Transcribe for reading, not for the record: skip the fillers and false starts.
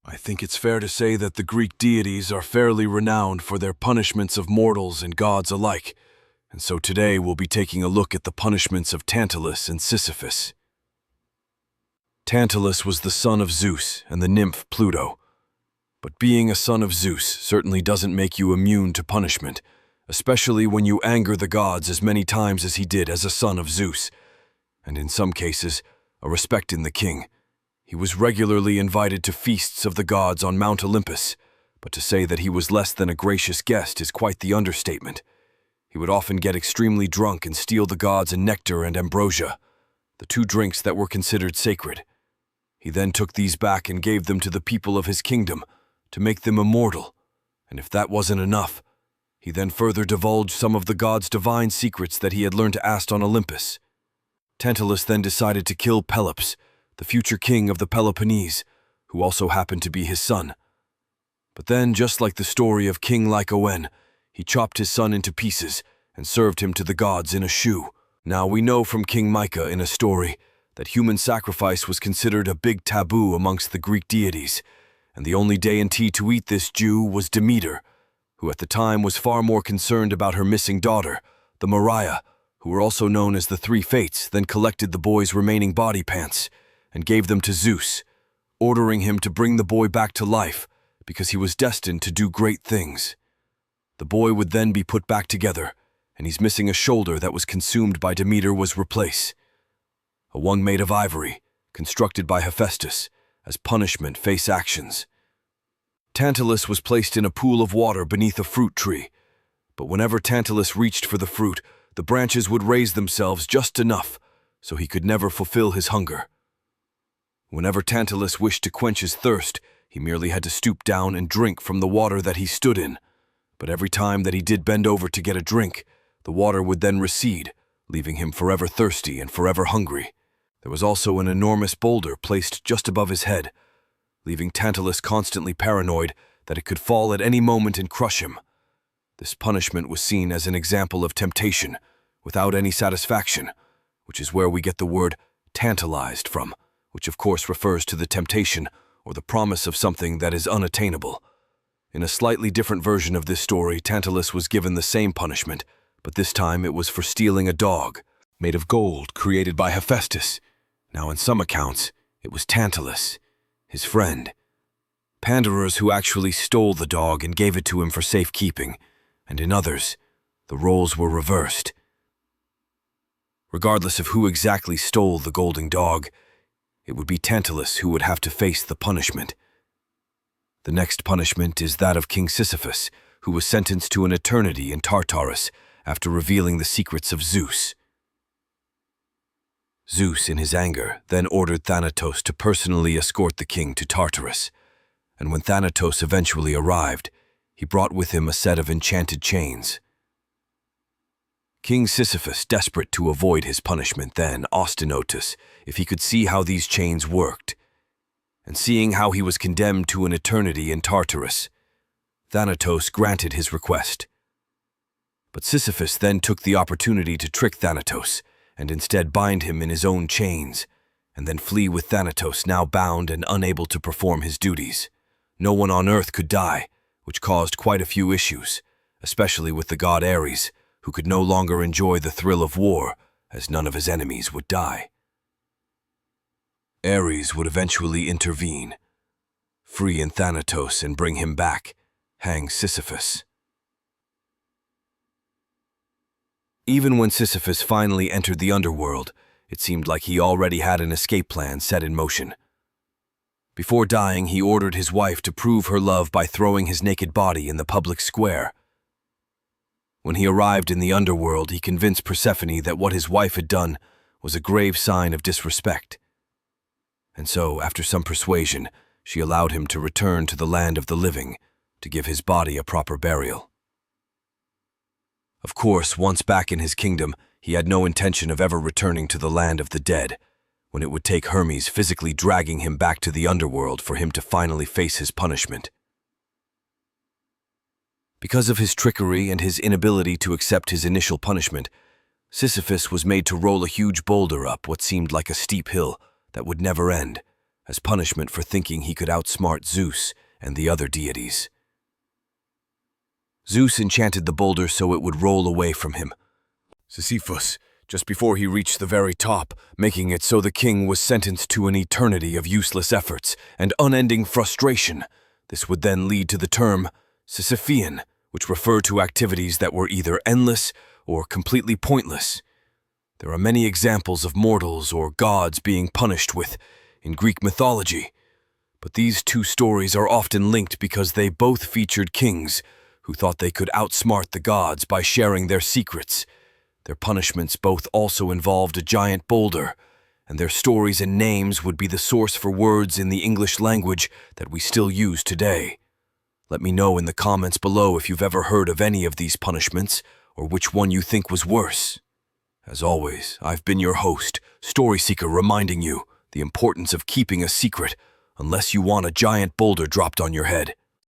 I think it's fair to say that the Greek deities are fairly renowned for their punishments of mortals and gods alike, and so today we'll be taking a look at the punishments of Tantalus and Sisyphus. Tantalus was the son of Zeus and the nymph Pluto, but being a son of Zeus certainly doesn't make you immune to punishment, especially when you anger the gods as many times as he did as a son of Zeus, and in some cases, a respect in the king. He was regularly invited to feasts of the gods on Mount Olympus, but to say that he was less than a gracious guest is quite the understatement. He would often get extremely drunk and steal the gods' nectar and ambrosia, the two drinks that were considered sacred. He then took these back and gave them to the people of his kingdom to make them immortal, and if that wasn't enough, he then further divulged some of the gods' divine secrets that he had learned to ask on Olympus. Tantalus then decided to kill Pelops, the future king of the Peloponnese, who also happened to be his son. But then, just like the story of King Lycoen, he chopped his son into pieces and served him to the gods in a shoe. Now we know from King Micah in a story that human sacrifice was considered a big taboo amongst the Greek deities, and the only deity to eat this Jew was Demeter, who at the time was far more concerned about her missing daughter, the Mariah, who were also known as the Three Fates, then collected the boy's remaining body parts and gave them to Zeus, ordering him to bring the boy back to life because he was destined to do great things. The boy would then be put back together, and his missing a shoulder that was consumed by Demeter was replaced. A one made of ivory, constructed by Hephaestus, as punishment face actions. Tantalus was placed in a pool of water beneath a fruit tree, but whenever Tantalus reached for the fruit, the branches would raise themselves just enough so he could never fulfill his hunger. Whenever Tantalus wished to quench his thirst, he merely had to stoop down and drink from the water that he stood in. But every time that he did bend over to get a drink, the water would then recede, leaving him forever thirsty and forever hungry. There was also an enormous boulder placed just above his head, leaving Tantalus constantly paranoid that it could fall at any moment and crush him. This punishment was seen as an example of temptation, without any satisfaction, which is where we get the word tantalized from, which of course refers to the temptation or the promise of something that is unattainable. In a slightly different version of this story, Tantalus was given the same punishment, but this time it was for stealing a dog made of gold created by Hephaestus. Now in some accounts, it was Tantalus, his friend, Pandarus, who actually stole the dog and gave it to him for safekeeping, and in others, the roles were reversed. Regardless of who exactly stole the golden dog, it would be Tantalus who would have to face the punishment. The next punishment is that of King Sisyphus, who was sentenced to an eternity in Tartarus after revealing the secrets of Zeus. Zeus, in his anger, then ordered Thanatos to personally escort the king to Tartarus, and when Thanatos eventually arrived, he brought with him a set of enchanted chains. King Sisyphus, desperate to avoid his punishment, then asked Thanatos if he could see how these chains worked, and seeing how he was condemned to an eternity in Tartarus, Thanatos granted his request. But Sisyphus then took the opportunity to trick Thanatos and instead bind him in his own chains, and then flee with Thanatos now bound and unable to perform his duties. No one on earth could die, which caused quite a few issues, especially with the god Ares, who could no longer enjoy the thrill of war, as none of his enemies would die. Ares would eventually intervene, free in Thanatos and bring him back, hang Sisyphus. Even when Sisyphus finally entered the underworld, it seemed like he already had an escape plan set in motion. Before dying, he ordered his wife to prove her love by throwing his naked body in the public square. When he arrived in the underworld, he convinced Persephone that what his wife had done was a grave sign of disrespect. And so, after some persuasion, she allowed him to return to the land of the living to give his body a proper burial. Of course, once back in his kingdom, he had no intention of ever returning to the land of the dead, when it would take Hermes physically dragging him back to the underworld for him to finally face his punishment. Because of his trickery and his inability to accept his initial punishment, Sisyphus was made to roll a huge boulder up what seemed like a steep hill that would never end, as punishment for thinking he could outsmart Zeus and the other deities. Zeus enchanted the boulder so it would roll away from him. Sisyphus, just before he reached the very top, making it so the king was sentenced to an eternity of useless efforts and unending frustration. This would then lead to the term Sisyphean, which referred to activities that were either endless or completely pointless. There are many examples of mortals or gods being punished in Greek mythology, but these two stories are often linked because they both featured kings who thought they could outsmart the gods by sharing their secrets. Their punishments both also involved a giant boulder, and their stories and names would be the source for words in the English language that we still use today. Let me know in the comments below if you've ever heard of any of these punishments, or which one you think was worse. As always, I've been your host, StorySeeker, reminding you the importance of keeping a secret unless you want a giant boulder dropped on your head.